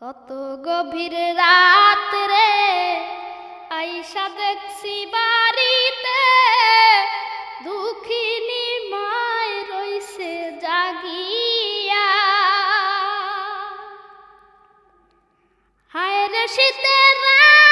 কত গভীর রাত রে আইসা দেখছি বাড়িতে দুঃখিনী মায় রইছে জাগিয়া। হায় রে শীতের রাত